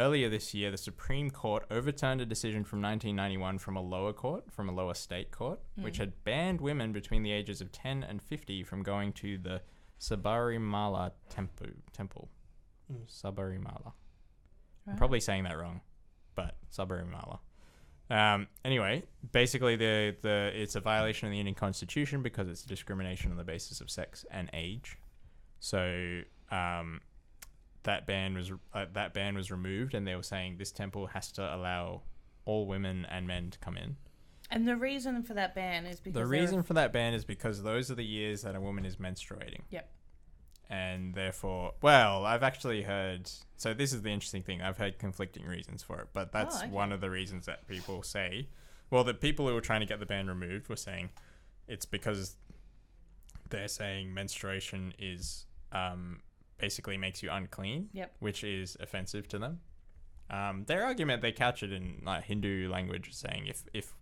earlier this year, the Supreme Court overturned a decision from 1991 from a lower state court, which had banned women between the ages of 10 and 50 from going to the Sabarimala temple. Sabarimala. I'm probably saying that wrong, but Sabarimala. Anyway, basically, it's a violation of the Indian Constitution because it's discrimination on the basis of sex and age. So that ban was removed, and they were saying this temple has to allow all women and men to come in. And the reason for that ban is because those are the years that a woman is menstruating. Yep. And therefore, well, I've actually heard... So this is the interesting thing. I've heard conflicting reasons for it, but that's one of the reasons that people say... Well, the people who were trying to get the ban removed were saying it's because they're saying menstruation is basically makes you unclean, which is offensive to them. Their argument, they couch it in like Hindu language, saying if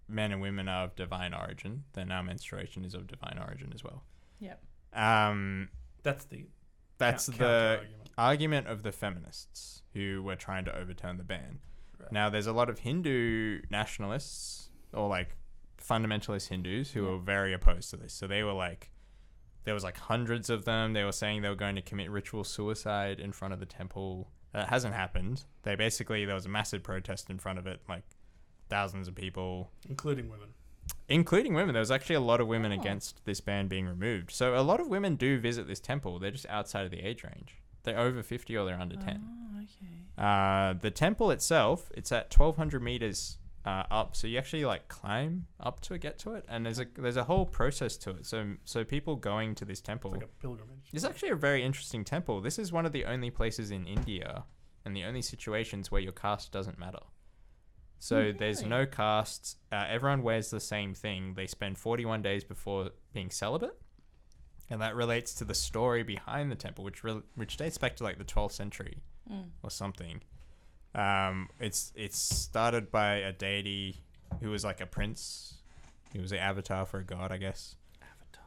men and women are of divine origin, then our menstruation is of divine origin as well. Yep. That's the argument of the feminists who were trying to overturn the ban. Right. Now, there's a lot of Hindu nationalists or like fundamentalist Hindus who are very opposed to this. So they were like, there was like hundreds of them. They were saying they were going to commit ritual suicide in front of the temple. That hasn't happened. There was a massive protest in front of it, like thousands of people. Including women. There was actually a lot of women against this ban being removed. So a lot of women do visit this temple. They're just outside of the age range. They're over 50 or they're under 10. Oh, okay. The temple itself, it's at 1,200 meters up. So you actually like climb up to get to it. And there's a whole process to it. So people going to this temple... It's like a pilgrimage. It's actually a very interesting temple. This is one of the only places in India and the only situations where your caste doesn't matter. So there's no castes. Everyone wears the same thing. They spend 41 days before being celibate. And that relates to the story behind the temple, which dates back to like the 12th century or something. It's started by a deity who was like a prince. He was the avatar for a god, I guess.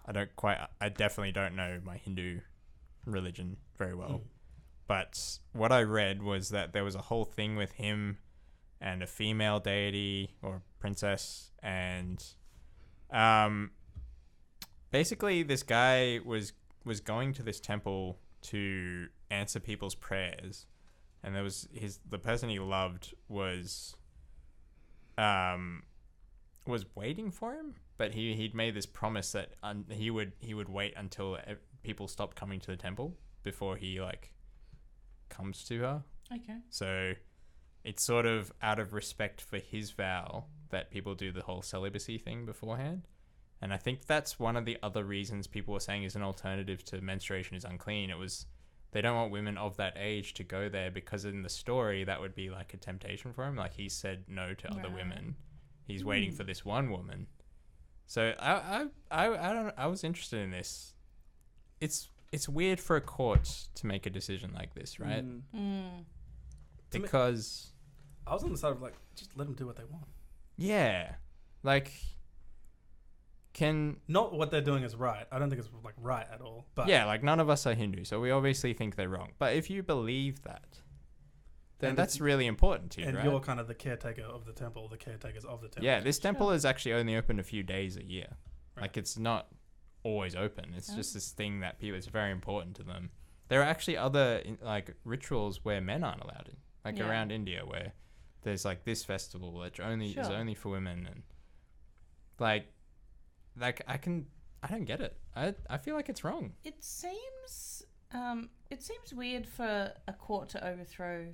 I definitely don't know my Hindu religion very well. But what I read was that there was a whole thing with him and a female deity or princess, and basically this guy was going to this temple to answer people's prayers, and the person he loved was waiting for him, but he'd made this promise that he would wait until people stopped coming to the temple before he like comes to her. Okay. So it's sort of out of respect for his vow that people do the whole celibacy thing beforehand. And I think that's one of the other reasons people were saying is an alternative to menstruation is unclean. It was they don't want women of that age to go there because in the story that would be like a temptation for him. Like he said no to other women. He's waiting for this one woman. So I was interested in this. It's weird for a court to make a decision like this, right? Because I was on the side of like, just let them do what they want. Yeah. Like, not what they're doing is right. I don't think it's like right at all. But yeah, like none of us are Hindu, so we obviously think they're wrong. But if you believe that, then that's really important to you, and right? you're kind of the caretaker of the temple, the caretakers of the temple. Yeah, this temple is actually only open a few days a year. Right. Like it's not always open. It's just this thing that it's very important to them. There are actually other like rituals where men aren't allowed in, like around India, where there's like this festival which is only for women, and like I don't get it. I feel like it's wrong. It seems weird for a court to overthrow,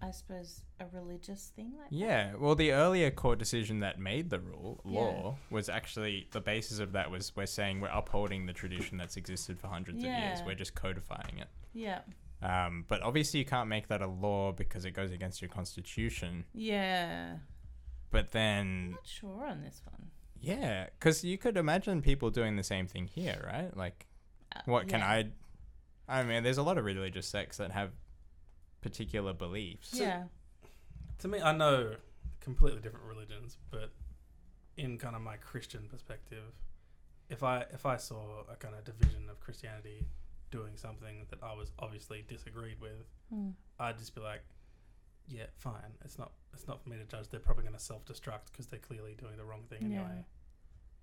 I suppose, a religious thing like that. Yeah, well, the earlier court decision that made the law was actually, the basis of that was we're saying we're upholding the tradition that's existed for hundreds of years. We're just codifying it. Yeah. But obviously you can't make that a law because it goes against your constitution. Yeah. But then... I'm not sure on this one. Yeah, because you could imagine people doing the same thing here, right? Like, I mean, there's a lot of religious sects that have particular beliefs. Yeah. To me, I know completely different religions, but in kind of my Christian perspective, if I saw a kind of division of Christianity doing something that I was obviously disagreed with, I'd just be like, yeah, fine. It's not for me to judge. They're probably going to self-destruct because they're clearly doing the wrong thing anyway.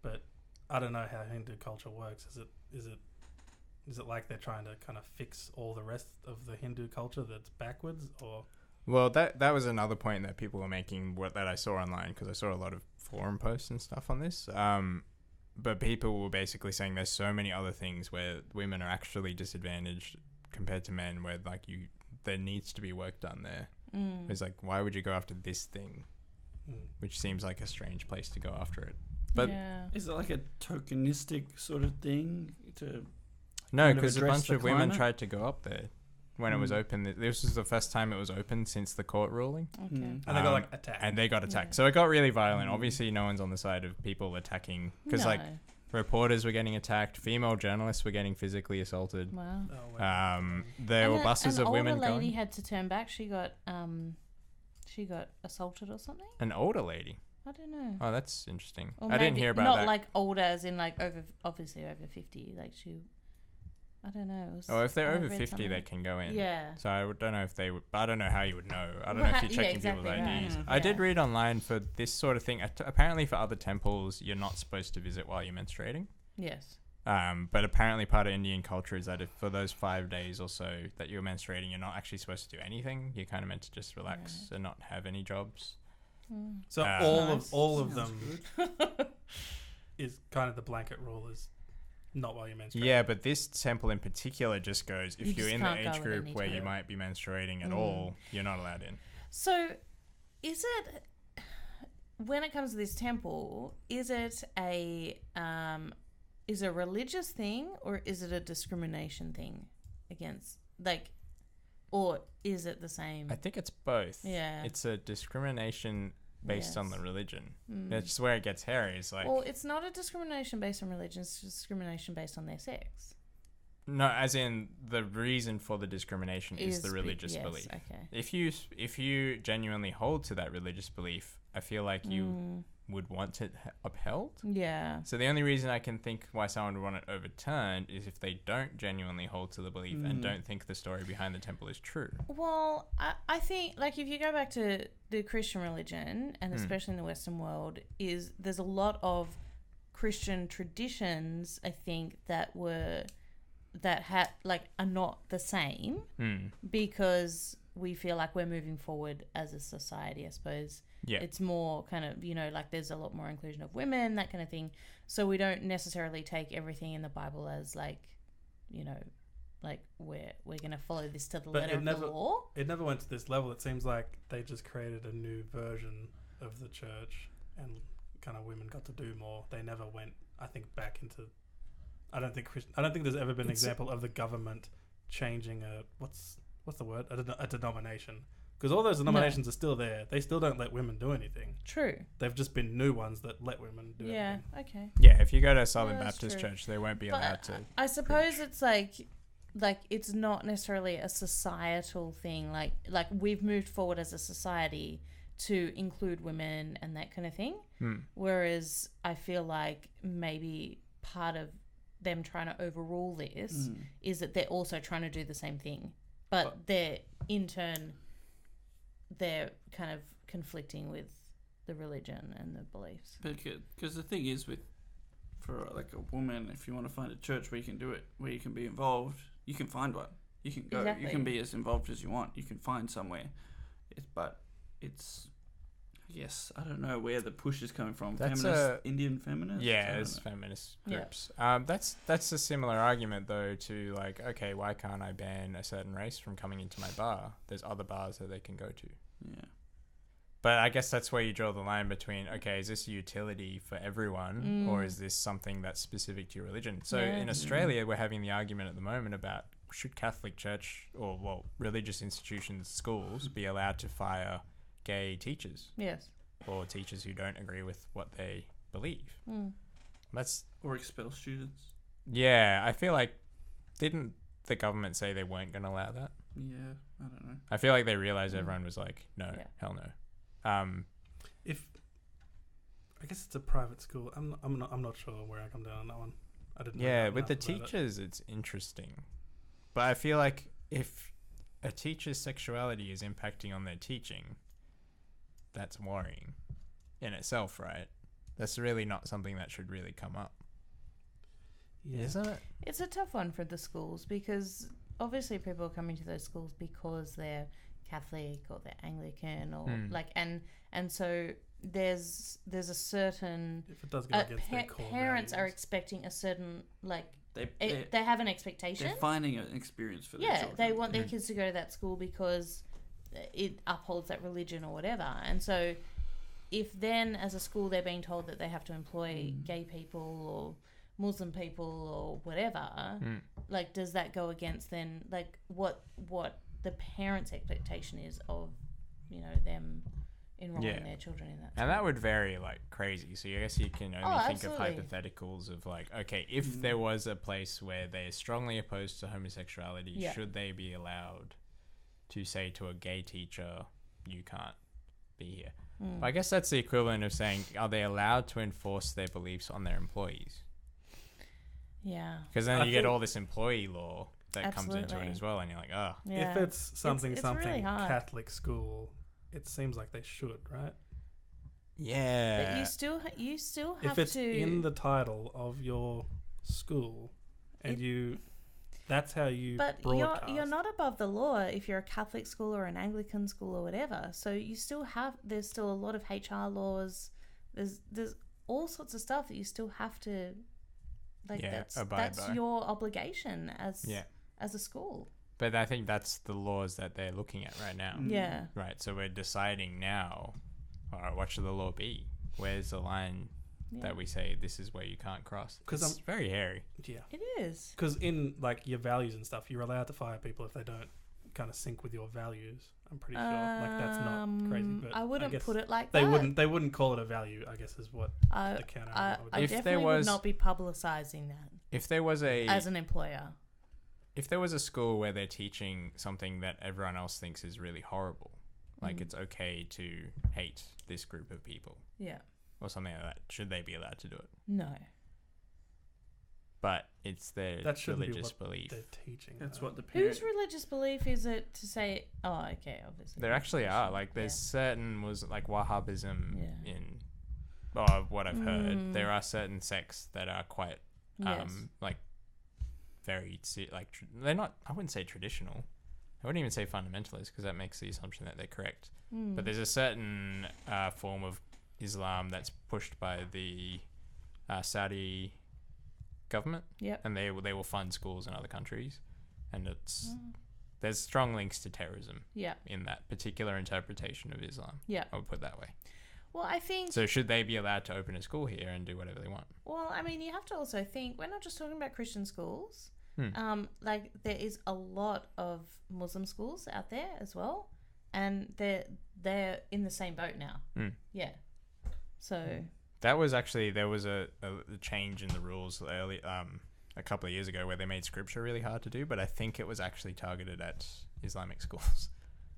But I don't know how Hindu culture works. Is it like they're trying to kind of fix all the rest of the Hindu culture that's backwards, or? Well, that was another point that people were making that I saw online, because I saw a lot of forum posts and stuff on this. But people were basically saying there's so many other things where women are actually disadvantaged compared to men, where like there needs to be work done there. It's like, why would you go after this thing? Which seems like a strange place to go after it. But is it like a tokenistic sort of thing to? No, because a bunch of women tried to go up there when it was open. This was the first time it was open since the court ruling. Okay. And they got attacked. And they got attacked. So it got really violent. Obviously, no one's on the side of people attacking, because reporters were getting attacked, female journalists were getting physically assaulted. Wow. There were buses of women going. An older lady had to turn back. She got assaulted or something. An older lady. I don't know. Oh, that's interesting. Or I didn't hear about not that. Not like older as in like obviously over 50. Like I don't know. If they're over 50, they can go in. Yeah. So I don't know if they would. I don't know how you would know. I don't know if you're checking people's IDs. I did read online for this sort of thing. Apparently, for other temples, you're not supposed to visit while you're menstruating. Yes. But apparently, part of Indian culture is that if for those 5 days or so that you're menstruating, you're not actually supposed to do anything. You're kind of meant to just relax and not have any jobs. So all of them is kind of the blanket rule is not while you're menstruating. Yeah, but this temple in particular just goes, if you're in the age group where you might be menstruating at all, you're not allowed in. So is it, when it comes to this temple, is it a religious thing, or is it a discrimination thing against, like, or is it the same? I think it's both. Yeah. It's a discrimination based on the religion. That's just where it gets hairy. It's like, well, it's not a discrimination based on religion, it's discrimination based on their sex. No, as in the reason for the discrimination is the religious belief. Okay. If you genuinely hold to that religious belief, I feel like you would want it upheld. Yeah. So the only reason I can think why someone would want it overturned is if they don't genuinely hold to the belief and don't think the story behind the temple is true. Well, I think, like, if you go back to the Christian religion, and especially in the Western world, there's a lot of Christian traditions, I think, that are not the same because we feel like we're moving forward as a society, I suppose. Yeah. It's more kind of, like there's a lot more inclusion of women, that kind of thing. So we don't necessarily take everything in the Bible as like, like we're going to follow this to the letter of the law. It never went to this level. It seems like they just created a new version of the church and kind of women got to do more. They never went, I think, back into... I don't think there's ever been an example of the government changing what's the word? A denomination. Because all those denominations are still there. They still don't let women do anything. True. They've just been new ones that let women do anything. Yeah, okay. Yeah, if you go to a Southern Baptist church, they won't be allowed to. I suppose it's like it's not necessarily a societal thing. Like we've moved forward as a society to include women and that kind of thing. Whereas I feel like maybe part of them trying to overrule this is that they're also trying to do the same thing, but they're in turn they're kind of conflicting with the religion and the beliefs. Because the thing is, for like a woman, if you want to find a church where you can do it, where you can be involved, you can find one. You can go. Exactly. You can be as involved as you want. You can find somewhere. Yes, I don't know where the push is coming from. Indian feminists? Yeah, it's feminist groups. Yeah. That's a similar argument, though, to like, okay, why can't I ban a certain race from coming into my bar? There's other bars that they can go to. Yeah. But I guess that's where you draw the line between, okay, is this a utility for everyone, or is this something that's specific to your religion? So in Australia, we're having the argument at the moment about should Catholic Church or religious institutions, schools, be allowed to fire gay teachers? Yes. Or teachers who don't agree with what they believe. Or expel students. Yeah, I feel like, didn't the government say they weren't going to allow that? Yeah, I don't know. I feel like they realized everyone was like, no, hell no. I guess it's a private school. I'm not sure where I come down on that one. I didn't. Yeah, with the teachers, it's interesting But I feel like if a teacher's sexuality is impacting on their teaching, that's worrying in itself, right? That's really not something that should really come up. Yeah. Isn't it? It's a tough one for the schools because obviously people are coming to those schools because they're Catholic or they're Anglican or and so there's a certain if it does go against their core parents values. are expecting a certain they have an expectation. They're finding an experience for their children. They want their kids to go to that school because it upholds that religion or whatever. And so if then as a school they're being told that they have to employ gay people or Muslim people or whatever, like does that go against then like what the parents' expectation is of, you know, them enrolling their children in that. And that would vary like crazy. So I guess you can only think of hypotheticals of like, okay, if there was a place where they're strongly opposed to homosexuality, should they be allowed to say to a gay teacher, you can't be here? But I guess that's the equivalent of saying, are they allowed to enforce their beliefs on their employees? Yeah. Because then you get all this employee law that comes into it as well, and you're like, oh. If it's something it's really Catholic school, it seems like they should, right? Yeah. But you still have to... If it's in the title of your school, and that's how you broadcast. But you're not above the law if you're a Catholic school or an Anglican school or whatever. So you still have... There's still a lot of HR laws. There's all sorts of stuff that you still have to... Like that's your obligation as a school. But I think that's the laws that they're looking at right now. Yeah. Right. So we're deciding now, all right, what should the law be? Where's the line that we say this is where you can't cross? Because it's very hairy. Yeah. It is. Because in like your values and stuff, you're allowed to fire people if they don't kind of sync with your values. I'm pretty sure. Like that's not crazy, but I wouldn't put it like they that. They wouldn't call it a value, I guess, is what the counter. I definitely would not be publicizing that. If there was as an employer, if there was a school where they're teaching something that everyone else thinks is really horrible, like it's okay to hate this group of people, or something like that, should they be allowed to do it? No. But it's their religious belief. They're teaching. That's what the parent... Whose religious belief is it to say? Oh, okay, obviously. There actually are like there's certain like Wahhabism in what I've heard. There are certain sects that are quite like very like they're not. I wouldn't say traditional. I wouldn't even say fundamentalist because that makes the assumption that they're correct. But there's a certain form of Islam that's pushed by the Saudi government, and they will fund schools in other countries, and it's there's strong links to terrorism in that particular interpretation of Islam. I would put it that way. Well, I think so. Should they be allowed to open a school here and do whatever they want? Well, I mean, you have to also think we're not just talking about Christian schools. Like there is a lot of Muslim schools out there as well, and they're in the same boat now. So that was actually there was a change in the rules early a couple of years ago where they made scripture really hard to do, but I think it was actually targeted at Islamic schools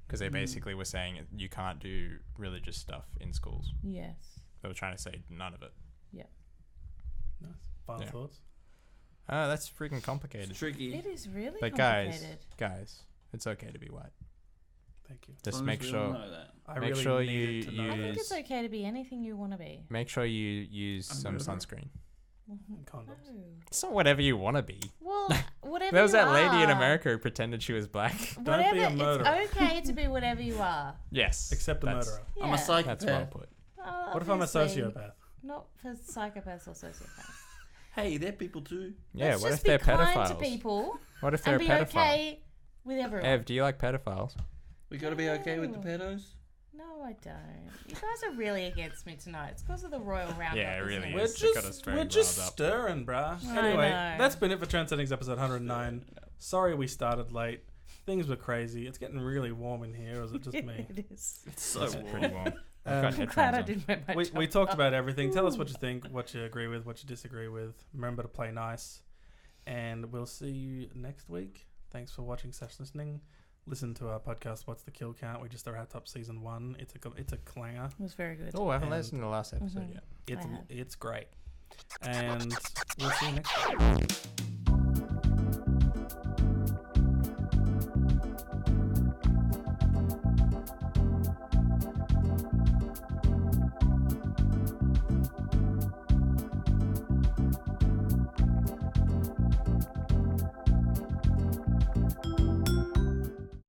because they basically were saying you can't do religious stuff in schools. Yes. They were trying to say none of it. Yeah. Nice. Final thoughts? That's freaking complicated. It's tricky. It is really complicated. Guys, it's okay to be white. Thank you. Just make sure. I think it's okay to be anything you want to be. Make sure you use some sunscreen. Condoms. No. It's not whatever you want to be. Well, whatever. There was you that are. lady in America who pretended she was black. Don't be a murderer. It's okay to be whatever you are. Yes. Except a murderer. Yeah. I'm a psychopath. That's well put. What if I'm a sociopath? Not for psychopaths or sociopaths. Hey, they're people too. Yeah, Let's what just if they're be kind pedophiles? to people What if they're and be pedophile? okay with everyone. Ev, do you like pedophiles? We got to be okay with the pedos. No, I don't. You guys are really against me tonight. It's because of the Royal Roundup. Yeah, it really isn't is. We're just stirring, bruh. Anyway, that's been it for Trend Settings episode 109. Sorry we started late. Things were crazy. It's getting really warm in here, or is it just me? It is. It's so warm. Pretty warm. I'm glad I didn't make my we talked about everything. Tell us what you think, what you agree with, what you disagree with. Remember to play nice. And we'll see you next week. Thanks for watching / listening. Listen to our podcast, What's the Kill Count? We just wrapped up season 1. It's a clanger. It was very good. Oh, I haven't listened to the last episode yet. It's great. And we'll see you next week.